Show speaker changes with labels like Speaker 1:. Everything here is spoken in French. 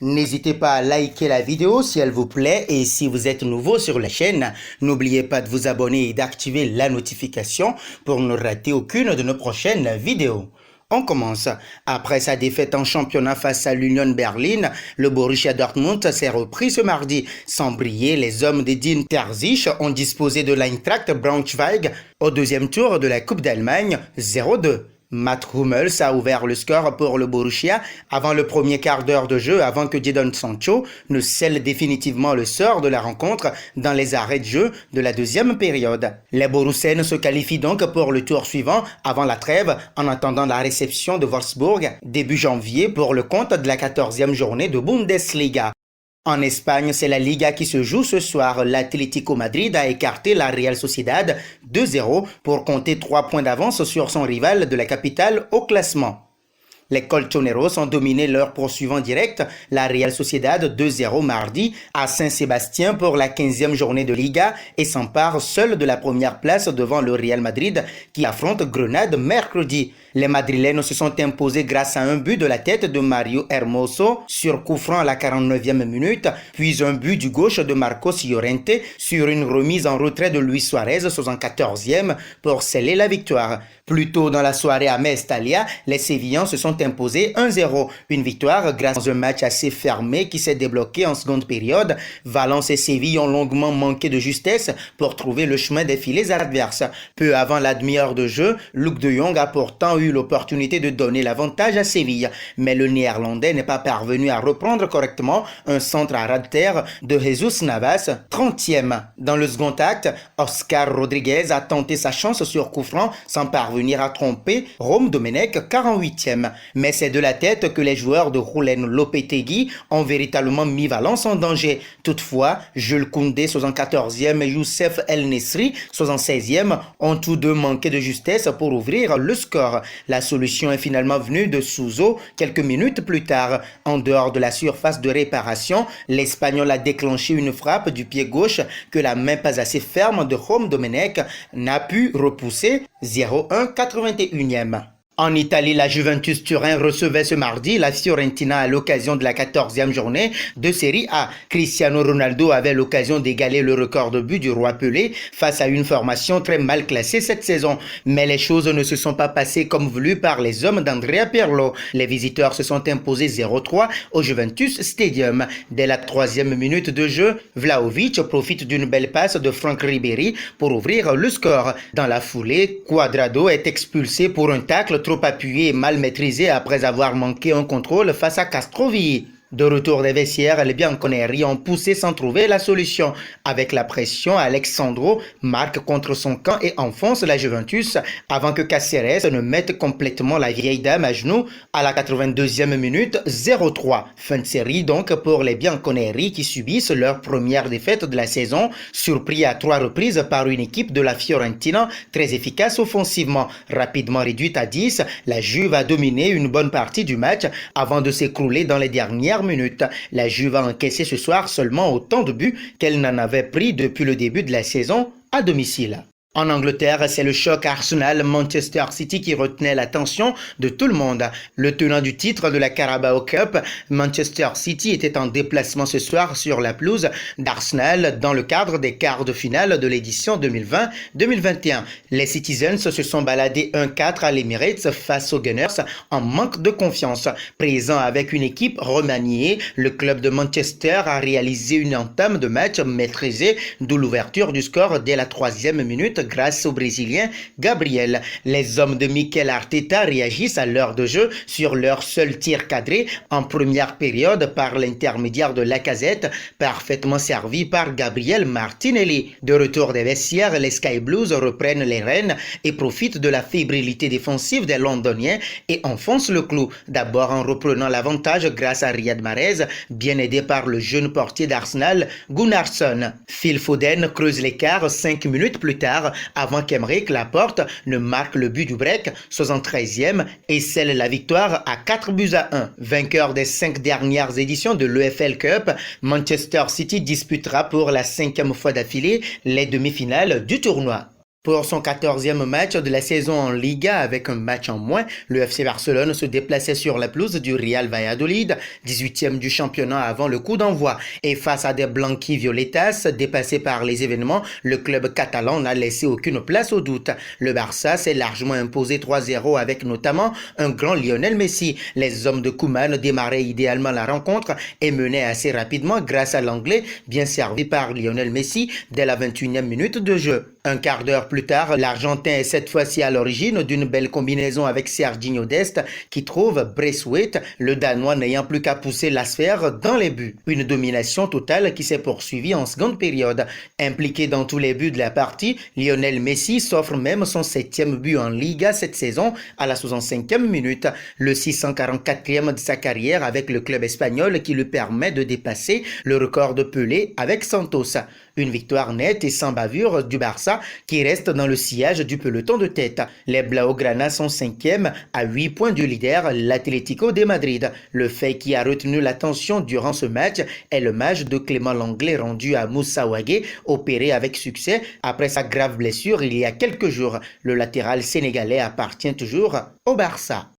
Speaker 1: N'hésitez pas à liker la vidéo si elle vous plaît et si vous êtes nouveau sur la chaîne, n'oubliez pas de vous abonner et d'activer la notification pour ne rater aucune de nos prochaines vidéos. On commence. Après sa défaite en championnat face à l'Union Berlin, le Borussia Dortmund s'est repris ce mardi. Sans briller, les hommes d'Edin Terzic ont disposé de l'Eintracht Braunschweig au deuxième tour de la Coupe d'Allemagne 0-2. Mats Hummels a ouvert le score pour le Borussia avant le premier quart d'heure de jeu avant que Jadon Sancho ne scelle définitivement le sort de la rencontre dans les arrêts de jeu de la deuxième période. Les Borussiens se qualifient donc pour le tour suivant avant la trêve en attendant la réception de Wolfsburg début janvier pour le compte de la 14e journée de Bundesliga. En Espagne, c'est la Liga qui se joue ce soir. L'Atlético Madrid a écarté la Real Sociedad 2-0 pour compter 3 points d'avance sur son rival de la capitale au classement. Les Colchoneros ont dominé leur poursuivant direct, la Real Sociedad 2-0 mardi à Saint-Sébastien pour la 15e journée de Liga et s'empare seul de la première place devant le Real Madrid qui affronte Grenade mercredi. Les Madrilènes se sont imposés grâce à un but de la tête de Mario Hermoso sur coup franc à la 49e minute, puis un but du gauche de Marcos Llorente sur une remise en retrait de Luis Suarez 74e pour sceller la victoire. Plus tôt dans la soirée à Mestalla, les Sévillans se sont imposés 1-0. Une victoire grâce à un match assez fermé qui s'est débloqué en seconde période. Valence et Séville ont longuement manqué de justesse pour trouver le chemin des filets adverses. Peu avant la demi-heure de jeu, Luc de Jong a pourtant eu l'opportunité de donner l'avantage à Séville. Mais le Néerlandais n'est pas parvenu à reprendre correctement un centre à ras de terre de Jesus Navas, 30e. Dans le second acte, Oscar Rodriguez a tenté sa chance sur coup franc sans parvenir à tromper Rome Domenech, 48e. Mais c'est de la tête que les joueurs de Julen Lopetegui ont véritablement mis Valence en danger. Toutefois, Jules Koundé, 74e, et Youssef El Nesri, 76e, ont tous deux manqué de justesse pour ouvrir le score. La solution est finalement venue de Suso quelques minutes plus tard. En dehors de la surface de réparation, l'Espagnol a déclenché une frappe du pied gauche que la main pas assez ferme de Rome Domenech n'a pu repousser. 0-1, 81e. En Italie, la Juventus Turin recevait ce mardi la Fiorentina à l'occasion de la 14e journée de Serie A. Cristiano Ronaldo avait l'occasion d'égaler le record de buts du roi Pelé face à une formation très mal classée cette saison. Mais les choses ne se sont pas passées comme voulu par les hommes d'Andrea Pirlo. Les visiteurs se sont imposés 0-3 au Juventus Stadium. Dès la 3e minute de jeu, Vlahovic profite d'une belle passe de Franck Ribéry pour ouvrir le score. Dans la foulée, Cuadrado est expulsé pour un tacle trop appuyé et mal maîtrisé après avoir manqué un contrôle face à Castrovilli. De retour des vestiaires, les Bianconeri ont poussé sans trouver la solution. Avec la pression, Alexandro marque contre son camp et enfonce la Juventus avant que Cáceres ne mette complètement la vieille dame à genoux à la 82e minute, 0-3. Fin de série donc pour les Bianconeri qui subissent leur première défaite de la saison, surpris à 3 reprises par une équipe de la Fiorentina très efficace offensivement. Rapidement réduite à 10, la Juve a dominé une bonne partie du match avant de s'écrouler dans les dernières minutes. La Juve a encaissé ce soir seulement autant de buts qu'elle n'en avait pris depuis le début de la saison à domicile. En Angleterre, c'est le choc Arsenal-Manchester City qui retenait l'attention de tout le monde. Le tenant du titre de la Carabao Cup, Manchester City, était en déplacement ce soir sur la pelouse d'Arsenal dans le cadre des quarts de finale de l'édition 2020-2021. Les Citizens se sont baladés 1-4 à l'Emirates face aux Gunners en manque de confiance. Présent avec une équipe remaniée, le club de Manchester a réalisé une entame de match maîtrisée, d'où l'ouverture du score dès la 3e minute grâce au Brésilien Gabriel. Les hommes de Mikel Arteta réagissent à l'heure de jeu sur leur seul tir cadré en première période par l'intermédiaire de Lacazette, parfaitement servi par Gabriel Martinelli. De retour des vestiaires, les Sky Blues reprennent les rênes et profitent de la fébrilité défensive des Londoniens et enfoncent le clou. D'abord en reprenant l'avantage grâce à Riyad Mahrez, bien aidé par le jeune portier d'Arsenal, Gunnarsson. Phil Foden creuse l'écart 5 minutes plus tard avant qu'Emeric Laporte ne marque le but du break, 73e, et scelle la victoire à 4-1. Vainqueur des 5 dernières éditions de l'EFL Cup, Manchester City disputera pour la 5e fois d'affilée les demi-finales du tournoi. Pour son 14e match de la saison en Liga avec un match en moins, le FC Barcelone se déplaçait sur la pelouse du Real Valladolid, 18e du championnat avant le coup d'envoi. Et face à des Blanqui-Violetas dépassés par les événements, le club catalan n'a laissé aucune place au doute. Le Barça s'est largement imposé 3-0 avec notamment un grand Lionel Messi. Les hommes de Koeman démarraient idéalement la rencontre et menaient assez rapidement grâce à l'anglais bien servi par Lionel Messi dès la 21e minute de jeu. Un quart d'heure plus tard, l'Argentin est cette fois-ci à l'origine d'une belle combinaison avec Serginho Dest qui trouve Braithwaite, le Danois n'ayant plus qu'à pousser la sphère dans les buts. Une domination totale qui s'est poursuivie en seconde période. Impliqué dans tous les buts de la partie, Lionel Messi s'offre même son 7e but en Liga cette saison à la 65e minute, le 644e de sa carrière avec le club espagnol qui lui permet de dépasser le record de Pelé avec Santos. Une victoire nette et sans bavure du Barça qui reste dans le sillage du peloton de tête. Les Blaugrana sont 5e à 8 points du leader, l'Atlético de Madrid. Le fait qui a retenu l'attention durant ce match est le match de Clément Lenglet rendu à Moussa Wagué, opéré avec succès après sa grave blessure il y a quelques jours. Le latéral sénégalais appartient toujours au Barça.